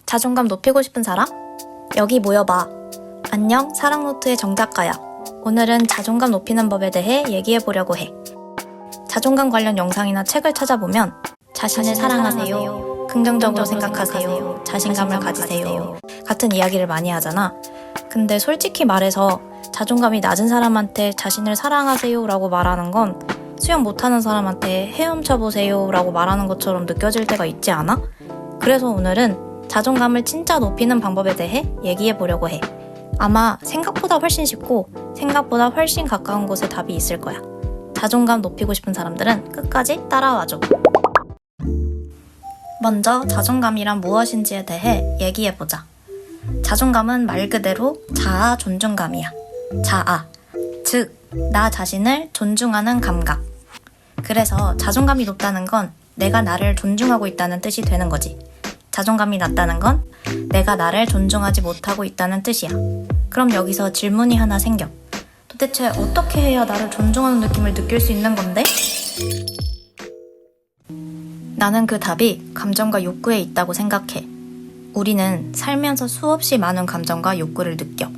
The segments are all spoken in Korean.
자존감 높이고 싶은 사람? 여기 모여봐. 안녕, 사랑노트의 정작가야. 오늘은 자존감 높이는 법에 대해 얘기해보려고 해. 자존감 관련 영상이나 책을 찾아보면 자신을 사랑하세요, 긍정적으로 생각하세요, 자신감을 가지세요 같은 이야기를 많이 하잖아. 근데 솔직히 말해서 자존감이 낮은 사람한테 자신을 사랑하세요 라고 말하는 건 수영 못하는 사람한테 헤엄쳐보세요 라고 말하는 것처럼 느껴질 때가 있지 않아? 그래서 오늘은 자존감을 진짜 높이는 방법에 대해 얘기해보려고 해. 아마 생각보다 훨씬 쉽고 생각보다 훨씬 가까운 곳에 답이 있을 거야. 자존감 높이고 싶은 사람들은 끝까지 따라와줘. 먼저 자존감이란 무엇인지에 대해 얘기해보자. 자존감은 말 그대로 자아 존중감이야. 자아, 즉 나 자신을 존중하는 감각. 그래서 자존감이 높다는 건 내가 나를 존중하고 있다는 뜻이 되는 거지. 자존감이 낮다는 건 내가 나를 존중하지 못하고 있다는 뜻이야. 그럼 여기서 질문이 하나 생겨. 도대체 어떻게 해야 나를 존중하는 느낌을 느낄 수 있는 건데? 나는 그 답이 감정과 욕구에 있다고 생각해. 우리는 살면서 수없이 많은 감정과 욕구를 느껴.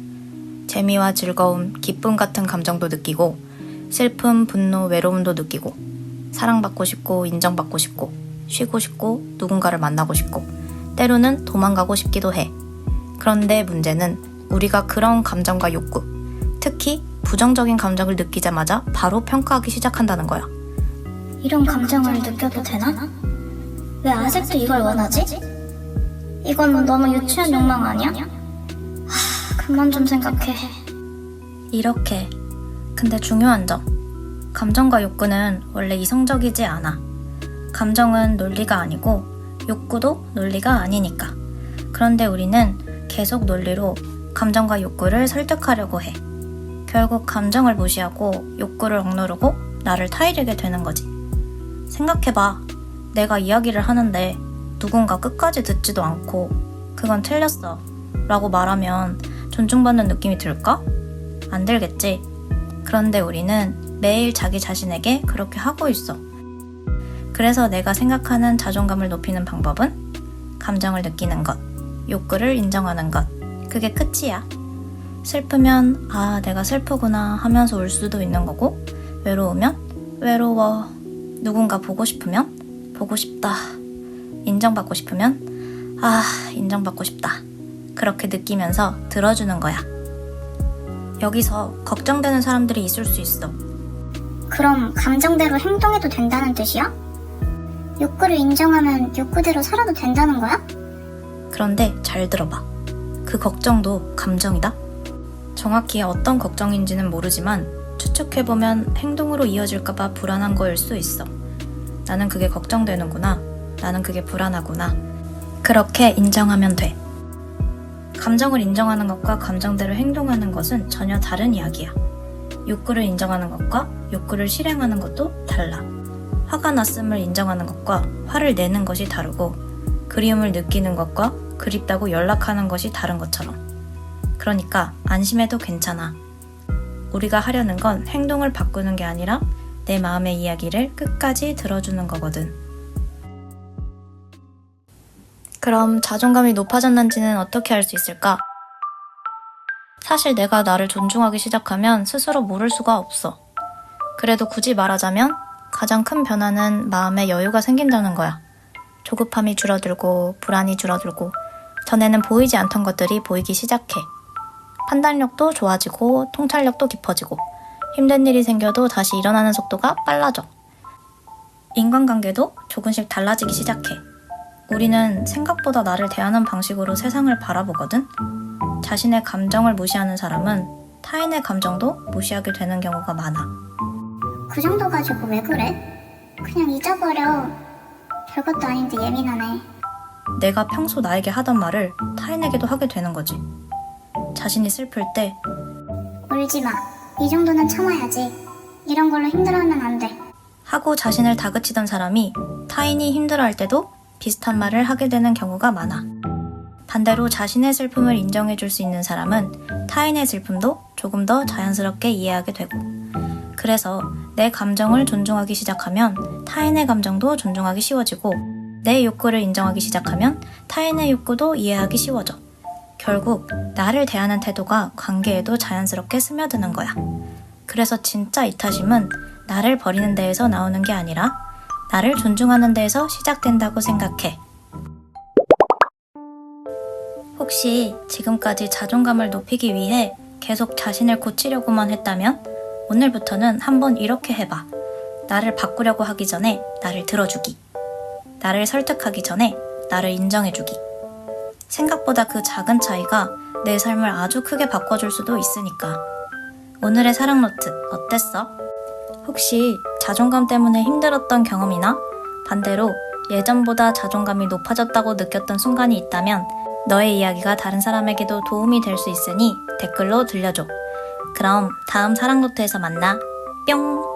재미와 즐거움, 기쁨 같은 감정도 느끼고, 슬픔, 분노, 외로움도 느끼고, 사랑받고 싶고, 인정받고 싶고, 쉬고 싶고, 누군가를 만나고 싶고, 때로는 도망가고 싶기도 해. 그런데 문제는 우리가 그런 감정과 욕구, 특히 부정적인 감정을 느끼자마자 바로 평가하기 시작한다는 거야. 이런 감정을 느껴도 되나? 왜 아직도 이걸 원하지? 이건 너무 유치한 욕망 아니야? 그만 좀 생각해. 이렇게. 근데 중요한 점. 감정과 욕구는 원래 이성적이지 않아. 감정은 논리가 아니고 욕구도 논리가 아니니까. 그런데 우리는 계속 논리로 감정과 욕구를 설득하려고 해. 결국 감정을 무시하고 욕구를 억누르고 나를 타이르게 되는 거지. 생각해봐. 내가 이야기를 하는데 누군가 끝까지 듣지도 않고 그건 틀렸어 라고 말하면 존중받는 느낌이 들까? 안 들겠지? 그런데 우리는 매일 자기 자신에게 그렇게 하고 있어. 그래서 내가 생각하는 자존감을 높이는 방법은 감정을 느끼는 것, 욕구를 인정하는 것. 그게 끝이야. 슬프면 아, 내가 슬프구나 하면서 울 수도 있는 거고, 외로우면 외로워. 누군가 보고 싶으면 보고 싶다. 인정받고 싶으면 아, 인정받고 싶다. 그렇게 느끼면서 들어주는 거야. 여기서 걱정되는 사람들이 있을 수 있어. 그럼 감정대로 행동해도 된다는 뜻이야? 욕구를 인정하면 욕구대로 살아도 된다는 거야? 그런데 잘 들어봐. 그 걱정도 감정이다. 정확히 어떤 걱정인지는 모르지만 추측해보면 행동으로 이어질까봐 불안한 거일 수 있어. 나는 그게 걱정되는구나. 나는 그게 불안하구나. 그렇게 인정하면 돼. 감정을 인정하는 것과 감정대로 행동하는 것은 전혀 다른 이야기야. 욕구를 인정하는 것과 욕구를 실행하는 것도 달라. 화가 났음을 인정하는 것과 화를 내는 것이 다르고, 그리움을 느끼는 것과 그립다고 연락하는 것이 다른 것처럼. 그러니까 안심해도 괜찮아. 우리가 하려는 건 행동을 바꾸는 게 아니라 내 마음의 이야기를 끝까지 들어주는 거거든. 그럼 자존감이 높아졌는지는 어떻게 알 수 있을까? 사실 내가 나를 존중하기 시작하면 스스로 모를 수가 없어. 그래도 굳이 말하자면 가장 큰 변화는 마음의 여유가 생긴다는 거야. 조급함이 줄어들고 불안이 줄어들고 전에는 보이지 않던 것들이 보이기 시작해. 판단력도 좋아지고 통찰력도 깊어지고 힘든 일이 생겨도 다시 일어나는 속도가 빨라져. 인간관계도 조금씩 달라지기 시작해. 우리는 생각보다 나를 대하는 방식으로 세상을 바라보거든. 자신의 감정을 무시하는 사람은 타인의 감정도 무시하게 되는 경우가 많아. 그 정도 가지고 왜 그래? 그냥 잊어버려. 별것도 아닌데 예민하네. 내가 평소 나에게 하던 말을 타인에게도 하게 되는 거지. 자신이 슬플 때 울지 마. 이 정도는 참아야지. 이런 걸로 힘들어하면 안 돼. 하고 자신을 다그치던 사람이 타인이 힘들어할 때도 비슷한 말을 하게 되는 경우가 많아. 반대로 자신의 슬픔을 인정해줄 수 있는 사람은 타인의 슬픔도 조금 더 자연스럽게 이해하게 되고, 그래서 내 감정을 존중하기 시작하면 타인의 감정도 존중하기 쉬워지고 내 욕구를 인정하기 시작하면 타인의 욕구도 이해하기 쉬워져. 결국 나를 대하는 태도가 관계에도 자연스럽게 스며드는 거야. 그래서 진짜 이타심은 나를 버리는 데에서 나오는 게 아니라 나를 존중하는 데에서 시작된다고 생각해. 혹시 지금까지 자존감을 높이기 위해 계속 자신을 고치려고만 했다면 오늘부터는 한번 이렇게 해봐. 나를 바꾸려고 하기 전에 나를 들어주기. 나를 설득하기 전에 나를 인정해주기. 생각보다 그 작은 차이가 내 삶을 아주 크게 바꿔줄 수도 있으니까. 오늘의 사랑 노트 어땠어? 혹시 자존감 때문에 힘들었던 경험이나 반대로 예전보다 자존감이 높아졌다고 느꼈던 순간이 있다면 너의 이야기가 다른 사람에게도 도움이 될 수 있으니 댓글로 들려줘. 그럼 다음 사랑 노트에서 만나. 뿅!